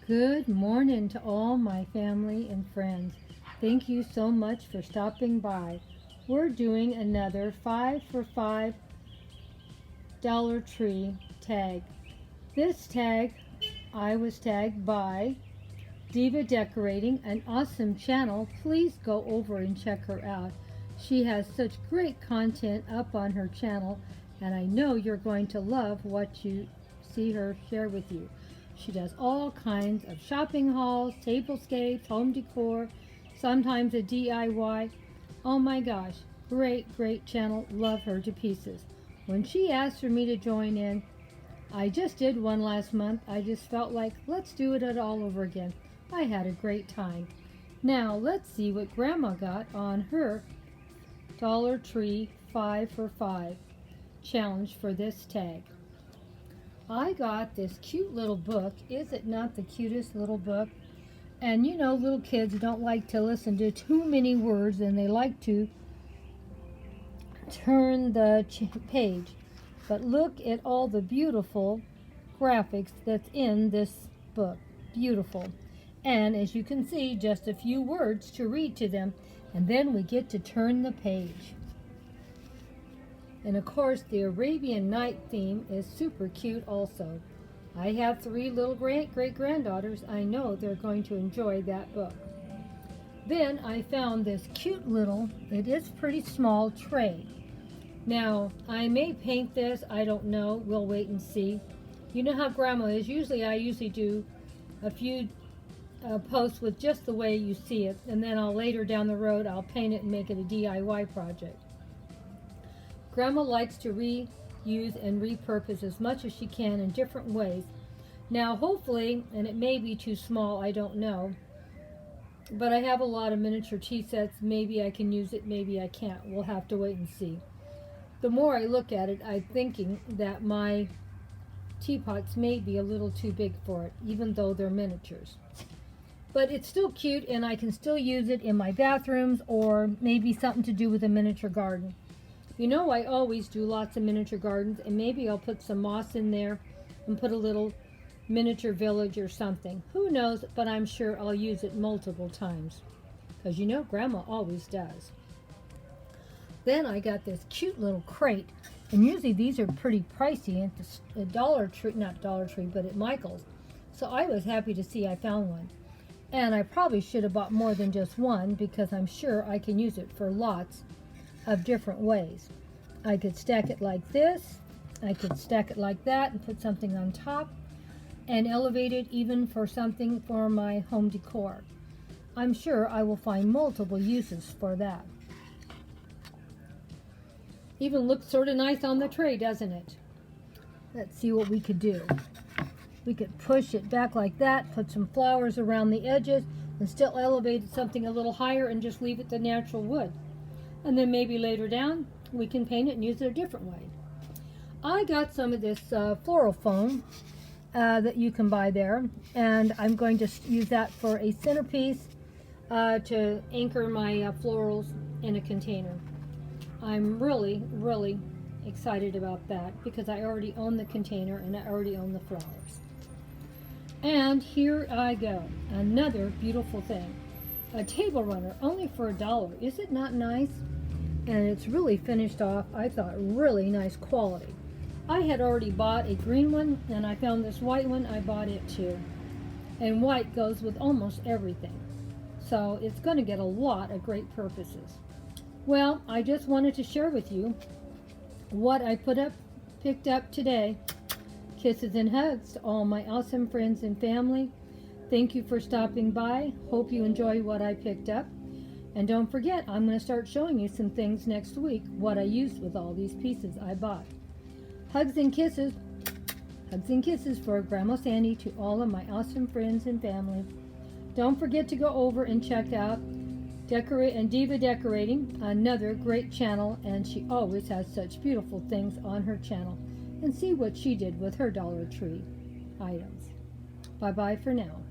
Good morning to all my family and friends. Thank you so much for stopping by. We're doing another 5 for $5 Dollar Tree tag. This tag, I was tagged by Diva Decorating, an awesome channel. Please go over and check her out. She has such great content up on her channel, and I know you're going to love what you see her share with you. She does all kinds of shopping hauls, tablescapes, home decor, sometimes a DIY. Oh my gosh, great channel. Love her to pieces. When she asked for me to join in, I just did one last month. I just felt like, let's do it all over again. I had a great time. Now let's see what Grandma got on her Dollar Tree 5 for 5 challenge for this tag. I got this cute little book. Is it not the cutest little book? And you know, little kids don't like to listen to too many words, and they like to turn the page. But look at all the beautiful graphics that's in this book. Beautiful. And as you can see, just a few words to read to them, and then we get to turn the page. And of course, the Arabian Night theme is super cute also. I have 3 little great-granddaughters. I know they're going to enjoy that book. Then I found this cute little, it is pretty small, tray. Now, I may paint this, I don't know, we'll wait and see. You know how Grandma is. I usually do a few posts with just the way you see it, and then later down the road, I'll paint it and make it a DIY project. Grandma likes to reuse and repurpose as much as she can in different ways. Now, hopefully, and it may be too small, I don't know, but I have a lot of miniature tea sets. Maybe I can use it, maybe I can't. We'll have to wait and see. The more I look at it, I'm thinking that my teapots may be a little too big for it, even though they're miniatures. But it's still cute, and I can still use it in my bathrooms, or maybe something to do with a miniature garden. You know, I always do lots of miniature gardens, and maybe I'll put some moss in there and put a little miniature village or something. Who knows, but I'm sure I'll use it multiple times, because you know Grandma always does. Then I got this cute little crate, and usually these are pretty pricey at the Dollar Tree, not Dollar Tree, but at Michael's. So I was happy to see I found one. And I probably should have bought more than just one, because I'm sure I can use it for lots of different ways. I could stack it like this, I could stack it like that and put something on top, and elevate it even for something for my home decor. I'm sure I will find multiple uses for that. Even looks sort of nice on the tray, doesn't it? Let's see what we could do. We could push it back like that, put some flowers around the edges, and still elevate something a little higher and just leave it the natural wood. And then maybe later down, we can paint it and use it a different way. I got some of this floral foam that you can buy there, and I'm going to use that for a centerpiece to anchor my florals in a container. I'm really excited about that, because I already own the container and I already own the flowers. And here I go, another beautiful thing. A table runner, only for $1. Is it not nice? And it's really finished off, I thought, really nice quality. I had already bought a green one, and I found this white one. I bought it too. And white goes with almost everything. So it's going to get a lot of great purposes. Well, I just wanted to share with you what I picked up today. Kisses and hugs to all my awesome friends and family. Thank you for stopping by. Hope you enjoy what I picked up. And don't forget, I'm going to start showing you some things next week, what I used with all these pieces I bought. Hugs and kisses for Grandma Sandy to all of my awesome friends and family. Don't forget to go over and check out Diva Decorating, another great channel, and she always has such beautiful things on her channel. And see what she did with her Dollar Tree items. Bye-bye for now.